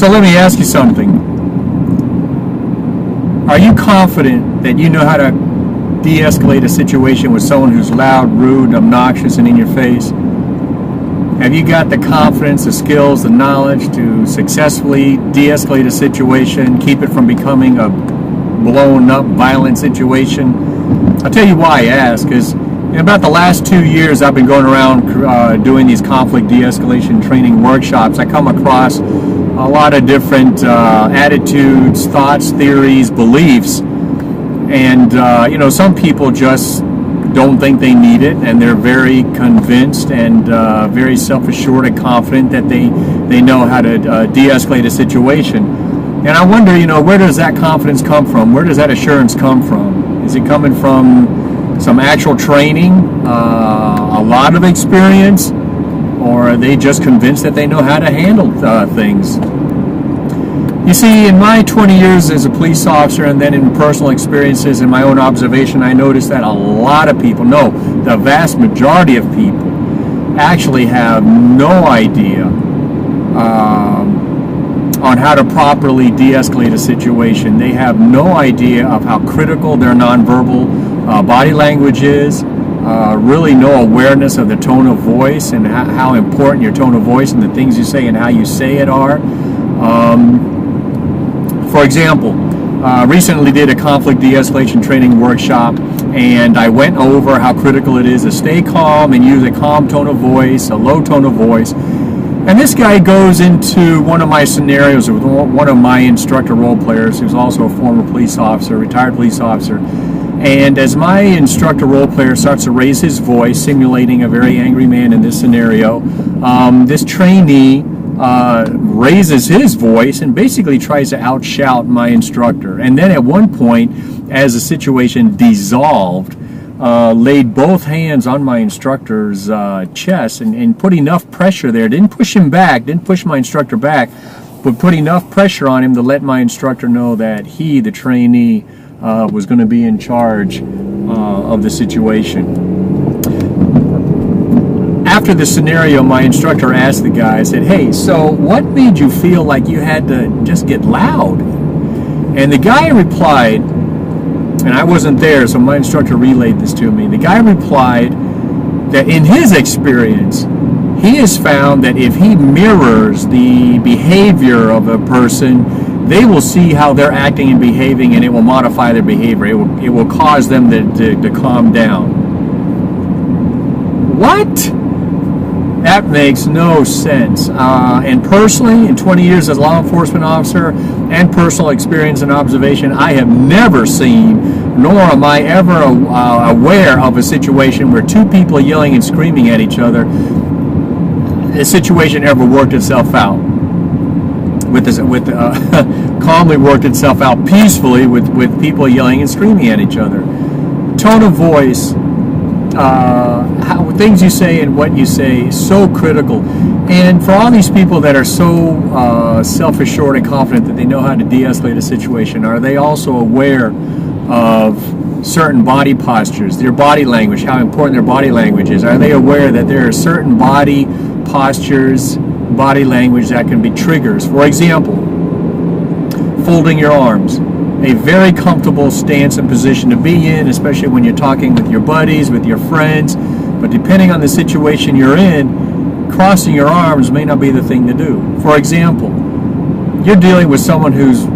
So let me ask you something. Are you confident that you know how to de-escalate a situation with someone who's loud, rude, obnoxious, and in your face? Have you got the confidence, the skills, the knowledge to successfully de-escalate a situation, keep it from becoming a blown up, violent situation? I'll tell you why I ask, because in about the last 2 years I've been going around doing these conflict de-escalation training workshops. I come across a lot of different attitudes, thoughts, theories, beliefs, and some people just don't think they need it, and they're very convinced and very self-assured and confident that they know how to de-escalate a situation. And I wonder, where does that confidence come from? Where does that assurance come from? Is it coming from some actual training, a lot of experience, or are they just convinced that they know how to handle things? You see, in my 20 years as a police officer, and then in personal experiences and my own observation, I noticed that a lot of people, no, the vast majority of people, actually have no idea on how to properly de-escalate a situation. They have no idea of how critical their nonverbal body language is, really no awareness of the tone of voice and how important your tone of voice and the things you say and how you say it are. For example, recently did a conflict de-escalation training workshop, and I went over how critical it is to stay calm and use a calm tone of voice, a low tone of voice. And this guy goes into one of my scenarios with one of my instructor role players, who's also a former police officer, retired police officer. And as my instructor role player starts to raise his voice, simulating a very angry man in this scenario, this trainee raises his voice and basically tries to outshout my instructor. And then at one point, as the situation dissolved, laid both hands on my instructor's chest and put enough pressure there. Didn't push him back, didn't push my instructor back, but put enough pressure on him to let my instructor know that he, the trainee, was going to be in charge of the situation. After the scenario, my instructor asked the guy, I said, "Hey, so what made you feel like you had to just get loud?" And the guy replied, and I wasn't there, so my instructor relayed this to me. The guy replied that in his experience, he has found that if he mirrors the behavior of a person, they will see how they're acting and behaving, and it will modify their behavior. It will cause them to calm down. What? That makes no sense. And personally, in 20 years as a law enforcement officer and personal experience and observation, I have never seen, nor am I ever aware of a situation where two people yelling and screaming at each other, a situation ever worked itself out. Calmly worked itself out peacefully with people yelling and screaming at each other. Tone of voice, things you say and what you say is so critical. And for all these people that are so self-assured and confident that they know how to de-escalate a situation, are they also aware of certain body postures, their body language, how important their body language is? Are they aware that there are certain body postures, body language that can be triggers? For example, folding your arms. A very comfortable stance and position to be in, especially when you're talking with your buddies, with your friends. But depending on the situation you're in, crossing your arms may not be the thing to do. For example, you're dealing with someone who's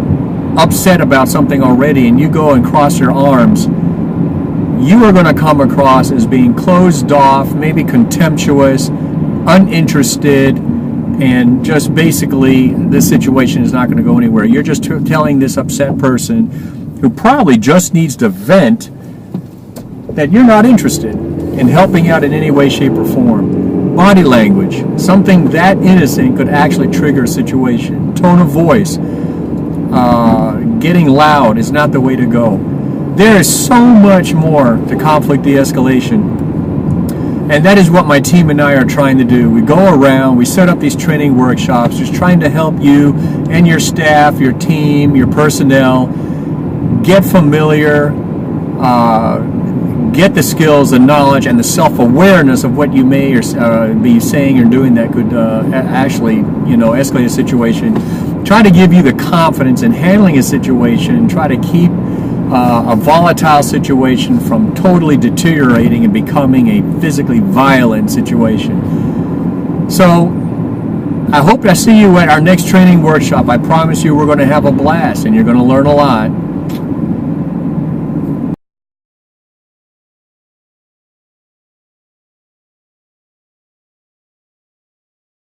upset about something already, and you go and cross your arms, you are going to come across as being closed off, maybe contemptuous, uninterested, and just basically this situation is not going to go anywhere. You're just telling this upset person who probably just needs to vent that you're not interested in helping out in any way, shape, or form. Body language, something that innocent could actually trigger a situation. Tone of voice, getting loud is not the way to go. There is so much more to conflict de-escalation. And that is what my team and I are trying to do. We go around, we set up these training workshops, just trying to help you and your staff, your team, your personnel get familiar, get the skills, the knowledge, and the self-awareness of what you may be saying or doing that could actually, escalate a situation. Try to give you the confidence in handling a situation. Try to keep a volatile situation from totally deteriorating and becoming a physically violent situation. So I hope I see you at our next training workshop. I promise you we're going to have a blast and you're going to learn a lot.